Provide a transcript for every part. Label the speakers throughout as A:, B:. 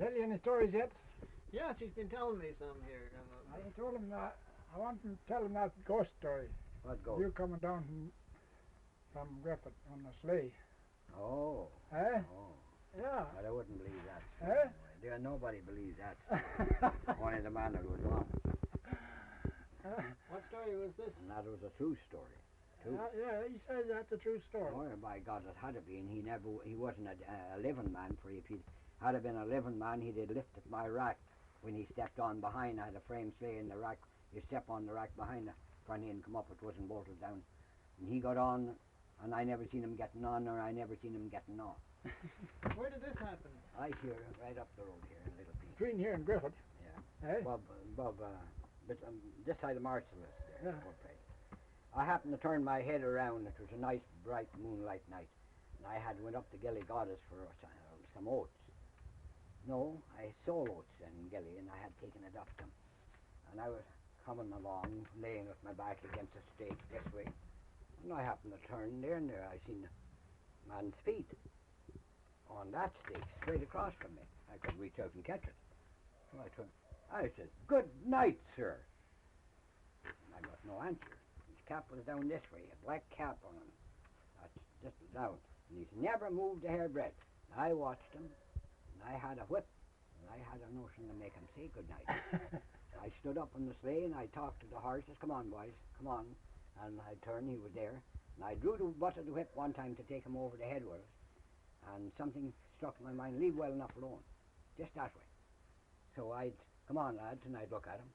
A: tell you any stories yet?
B: Yeah, she's been telling me some here.
A: I told him that I want to tell him that ghost story.
C: What ghost?
A: You coming down from Griffith on the sleigh.
C: Oh.
A: Eh?
C: Oh.
A: Yeah.
C: But I wouldn't believe that.
A: Eh?
C: There, nobody believes that. Only the man that was wrong.
B: What story was this?
C: And that was a true story. Too.
A: Yeah, he said that's a true story.
C: Oh, by God, it had to be. And he wasn't a living man. For if he had been a living man, he'd have lifted my rack when he stepped on behind. I had a frame sleigh in the rack. You step on the rack behind the front end, come up, it wasn't bolted down. And he got on, and I never seen him getting on, or I never seen him getting off.
B: Where did this happen?
C: I hear right up the road here, a little bit.
A: Between here and Griffith.
C: Yeah.
A: Eh?
C: But this side of Marcellus there.
A: Yeah.
C: Okay. I happened to turn my head around. It was a nice, bright moonlight night, and I had went up to Gilly Goddess for some oats. No, I sold oats in Gilly, and I had taken it up to him. And I was coming along, laying with my back against a stake this way, and I happened to turn there, and there I seen the man's feet on that stake, straight across from me. I could reach out and catch it. So I turned. I said, "Good night, sir." And I got no answer. His cap was down this way, a black cap on him. That's just down. And he's never moved a hairbreadth. I watched him, and I had a whip, and I had a notion to make him say good night. I stood up on the sleigh, and I talked to the horses, "Come on, boys, come on." And I turned, he was there. And I drew the butt of the whip one time to take him over the head with us. And something struck my mind, leave well enough alone. Just that way. So I'd, "Come on, lads," and I'd look at him.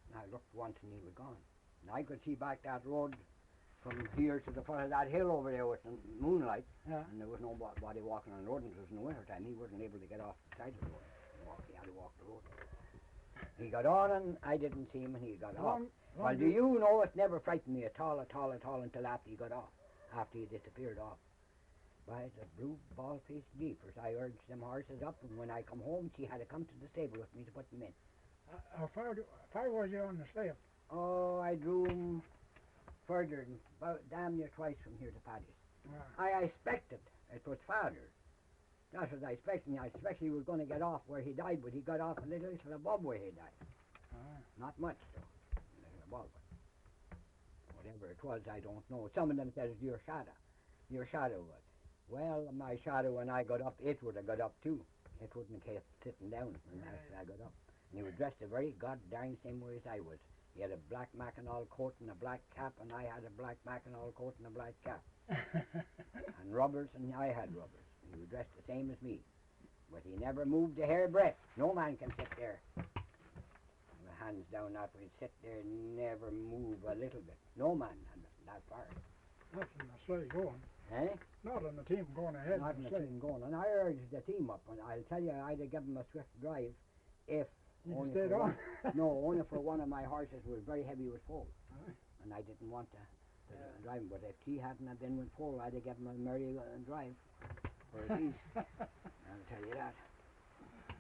C: And I looked once, and he was gone. And I could see back that road from here to the foot of that hill over there with the moonlight.
A: Yeah.
C: And there was nobody walking on the road, and it was in the winter time. He wasn't able to get off the side of the road. He had to walk the road. He got on, and I didn't see him, and he got off. Well, do you know, it never frightened me at all, until after he got off, after he disappeared off. By the blue ball-faced jeepers, I urged them horses up, and when I come home, she had to come to the stable with me to put them in.
A: How far was you on the sleigh?
C: Oh, I drew him further, than about damn near twice from here to Paddy's.
A: Yeah.
C: I expected it was farther. That's what I expected. I expected he was going to get off where he died, but he got off a little above where he died. Not much, though. A little above. Whatever it was, I don't know. Some of them said it's your shadow. Your shadow was. Well, my shadow, when I got up, it would have got up too. It wouldn't have kept sitting down when I got up. And he was dressed the very goddamn same way as I was. He had a black mackinaw coat and a black cap, and I had a black mackinaw coat and a black cap. And rubbers, and I had rubbers. He was dressed the same as me. But he never moved a hairbreadth. No man can sit there. With hands down that way, sit there and never move a little bit. No man had that far.
A: Not in the sleigh going.
C: Eh?
A: Not on the team going ahead.
C: Not in the team going. And I urged the team up, and I'll tell you, I'd have given him a swift drive if
A: You stayed on.
C: only for one of my horses was very heavy with foal. And I didn't want to drive him. But if he hadn't have been with foal, I'd have given him a merry drive for a piece. I'll tell you that.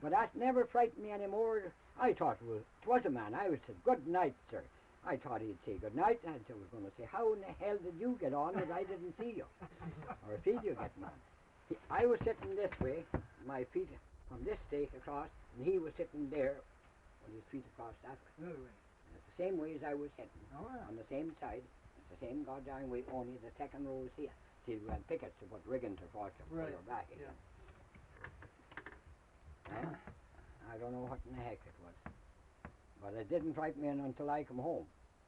C: But that never frightened me anymore. I thought it was a man. I would say, "Good night, sir." I thought he'd say good night, and I was going to say, "How in the hell did you get on if I didn't see you? Or see you getting on?" I was sitting this way, my feet from this stake across, and he was sitting there with his feet across that way.
A: The other way.
C: And it's the same way as I was sitting,
A: Oh, yeah.
C: on the same side. It's the same goddamn way, only the second row is here. See, we had pickets to put rigging to force them
A: Right.
C: further back again. I don't know what in the heck it was. But it didn't frighten me until I come home.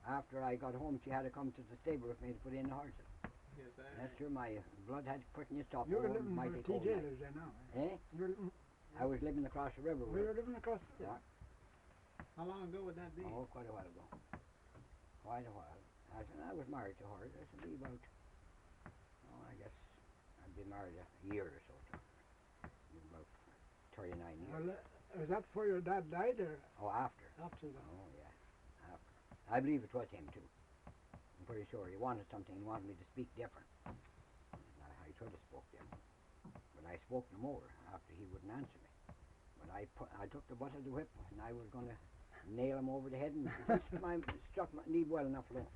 C: After I got home, she had to come to the stable with me to put in the horses.
B: Yes,
C: That's true, my blood had quickened its top.
A: You were living where TJ lives there now.
C: Eh? I was living across the river.
A: We were living across the
C: Yeah.
B: How long ago would that be?
C: Oh, quite a while ago. Quite a while. I was married to her. This would be about, I guess I'd been married a year or so to her. About 39 years.
A: Well, was that before your dad died, or
C: Oh, after.
A: after that?
C: Oh, yeah. After. I believe it was him, too. I'm pretty sure he wanted something. He wanted me to speak different. And I tried to spoke different. But I spoke no more after he wouldn't answer me. But I took the butt of the whip, and I was going to nail him over the head, and struck my knee well enough alone.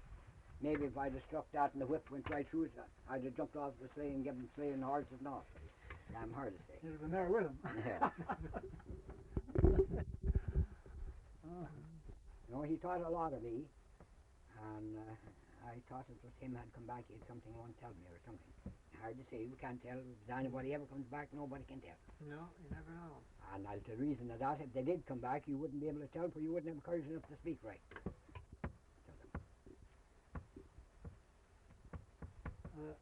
C: Maybe if I'd have struck that and the whip went right through it, I'd have jumped off the sleigh and given the sleigh and the horses and off. Damn hard to say.
A: You'd have been there with him.
C: Yeah. he thought a lot of me, and I thought it was him had come back. He had something he wanted to tell me or something. Hard to say. We can't tell. If anybody ever comes back, nobody can tell.
B: No, you never know.
C: And the reason of that, if they did come back, you wouldn't be able to tell, for you wouldn't have courage enough to speak right.
B: Uh,